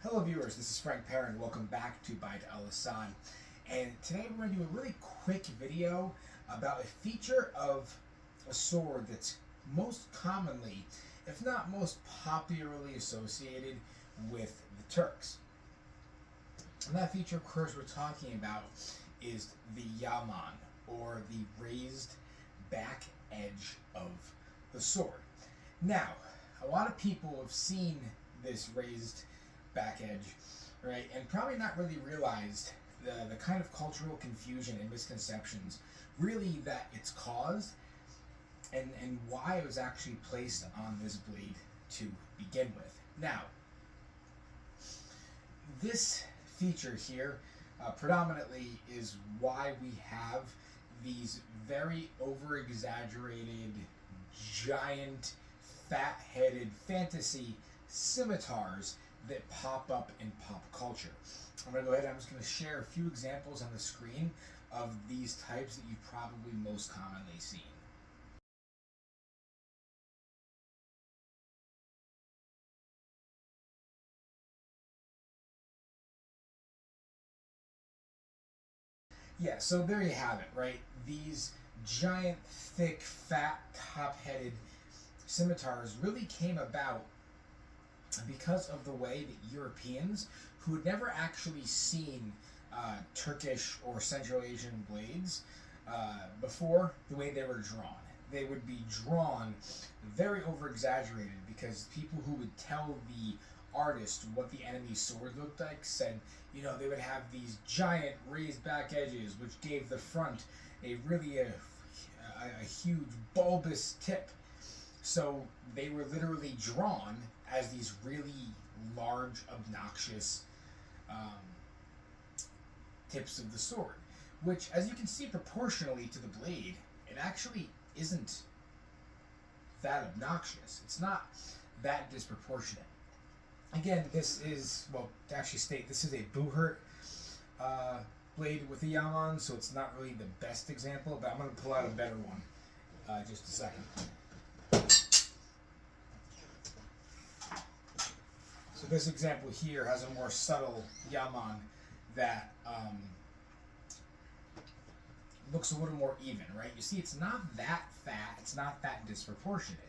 Hello viewers, this is Frank Perrin. Welcome back to Al-Asad. And today we're going to do a really quick video about a feature of a sword that's most commonly, if not most popularly associated with the Turks. And that feature, of course, we're talking about is the Yelman, or the raised back edge of the sword. Now, a lot of people have seen this raised back edge, right, and probably not really realized the kind of cultural confusion and misconceptions really that it's caused and why it was actually placed on this blade to begin with. Now, this feature here predominantly is why we have these very over-exaggerated, giant, fat-headed fantasy scimitars that pop up in pop culture. I'm going to go ahead and I'm just going to share a few examples on the screen of these types that you've probably most commonly seen. Yeah, so there you have it, right? These giant, thick, fat, top-headed scimitars really came about because of the way that Europeans, who had never actually seen Turkish or Central Asian blades before, the way they were drawn. They would be drawn very over-exaggerated because people who would tell the artist what the enemy's sword looked like said, you know, they would have these giant raised back edges which gave the front a really a huge bulbous tip. So they were literally drawn as these really large, obnoxious tips of the sword, which, as you can see proportionally to the blade, it actually isn't that obnoxious. It's not that disproportionate. Again, this is, well, to actually state, this is a Buhurt blade with a Yelman, so it's not really the best example, but I'm going to pull out a better one just a second. So this example here has a more subtle Yelman that looks a little more even, right? You see, it's not that fat, it's not that disproportionate.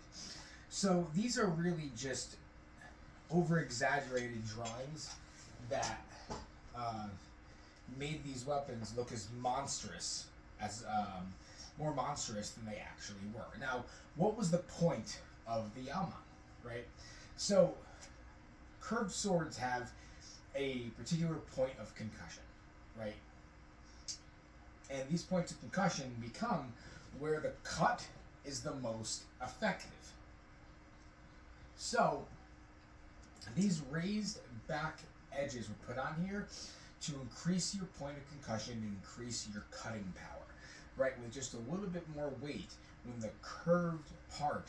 So these are really just over-exaggerated drawings that made these weapons look as monstrous, as more monstrous than they actually were. Now, what was the point of the Yelman, right? So curved swords have a particular point of concussion, right? And these points of concussion become where the cut is the most effective. So these raised back edges were put on here to increase your point of concussion and increase your cutting power, right? With just a little bit more weight, when the curved part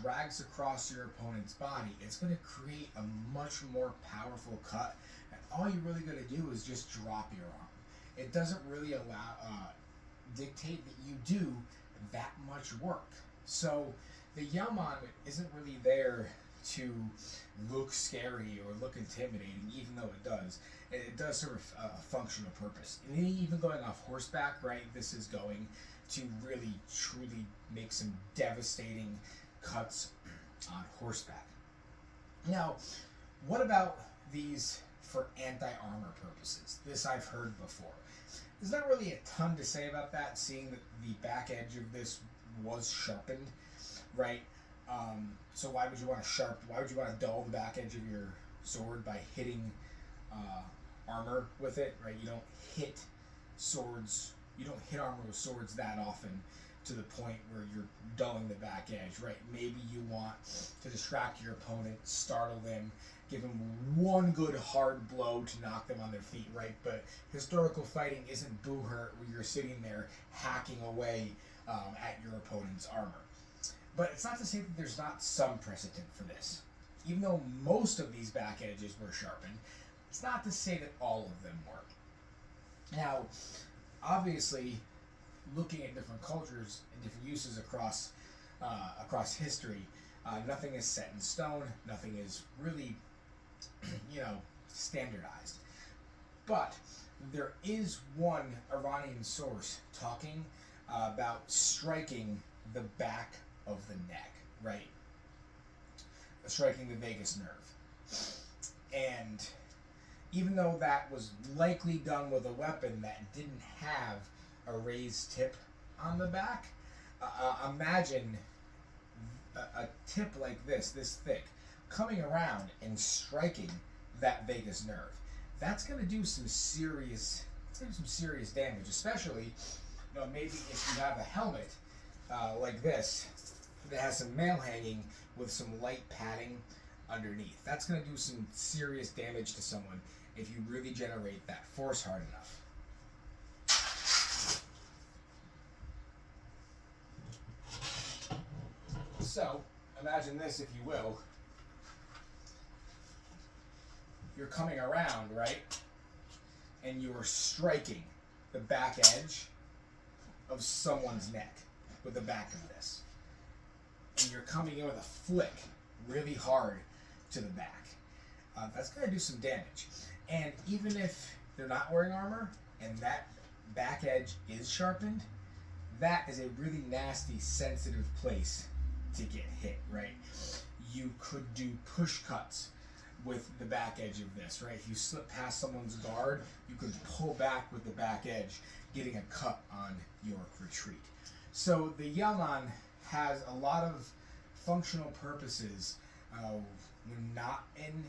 drags across your opponent's body, it's going to create a much more powerful cut, and all you're really going to do is just drop your arm. It doesn't really dictate that you do that much work. So the Yelman isn't really there to look scary or look intimidating, even though it does. It does serve a functional purpose. And even going off horseback, right, this is going to really, truly make some devastating cuts on horseback. Now, what about these for anti-armor purposes? This I've heard before. There's not really a ton to say about that, seeing that the back edge of this was sharpened, right? So why would you want to dull the back edge of your sword by hitting armor with it, right? You don't hit armor with swords that often to the point where you're dulling the back edge, right? Maybe you want to distract your opponent, startle them, give them one good hard blow to knock them on their feet, right? But historical fighting isn't Buhurt where you're sitting there hacking away at your opponent's armor. But it's not to say that there's not some precedent for this. Even though most of these back edges were sharpened, it's not to say that all of them were. Now, obviously, looking at different cultures and different uses across history, nothing is set in stone. Nothing is really, standardized. But there is one Iranian source talking about striking the back of the neck, right? Striking the vagus nerve. And even though that was likely done with a weapon that didn't have a raised tip on the back, imagine a tip like this thick, coming around and striking that vagus nerve. That's going to do some serious damage, especially, maybe if you have a helmet like this that has some mail hanging with some light padding underneath. That's going to do some serious damage to someone if you really generate that force hard enough. So, imagine this, if you will. You're coming around, right? And you are striking the back edge of someone's neck with the back of this. And you're coming in with a flick really hard to the back. That's going to do some damage. And even if they're not wearing armor and that back edge is sharpened, that is a really nasty, sensitive place to get hit, right? You could do push cuts with the back edge of this, right? If you slip past someone's guard, you can pull back with the back edge, getting a cut on your retreat. So the Yelman has a lot of functional purposes when not in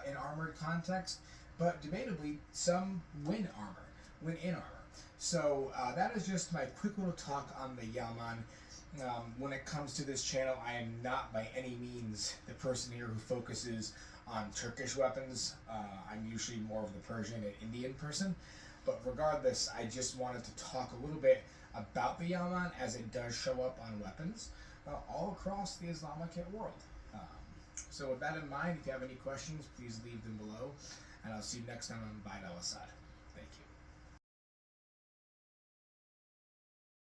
an armored context, but debatably some win in armor. So that is just my quick little talk on the Yelman. When it comes to this channel, I am not by any means the person here who focuses on Turkish weapons. I'm usually more of the Persian and Indian person. But regardless, I just wanted to talk a little bit about the Yelman as it does show up on weapons all across the Islamic world. So with that in mind, if you have any questions, please leave them below. And I'll see you next time on Al-Asad.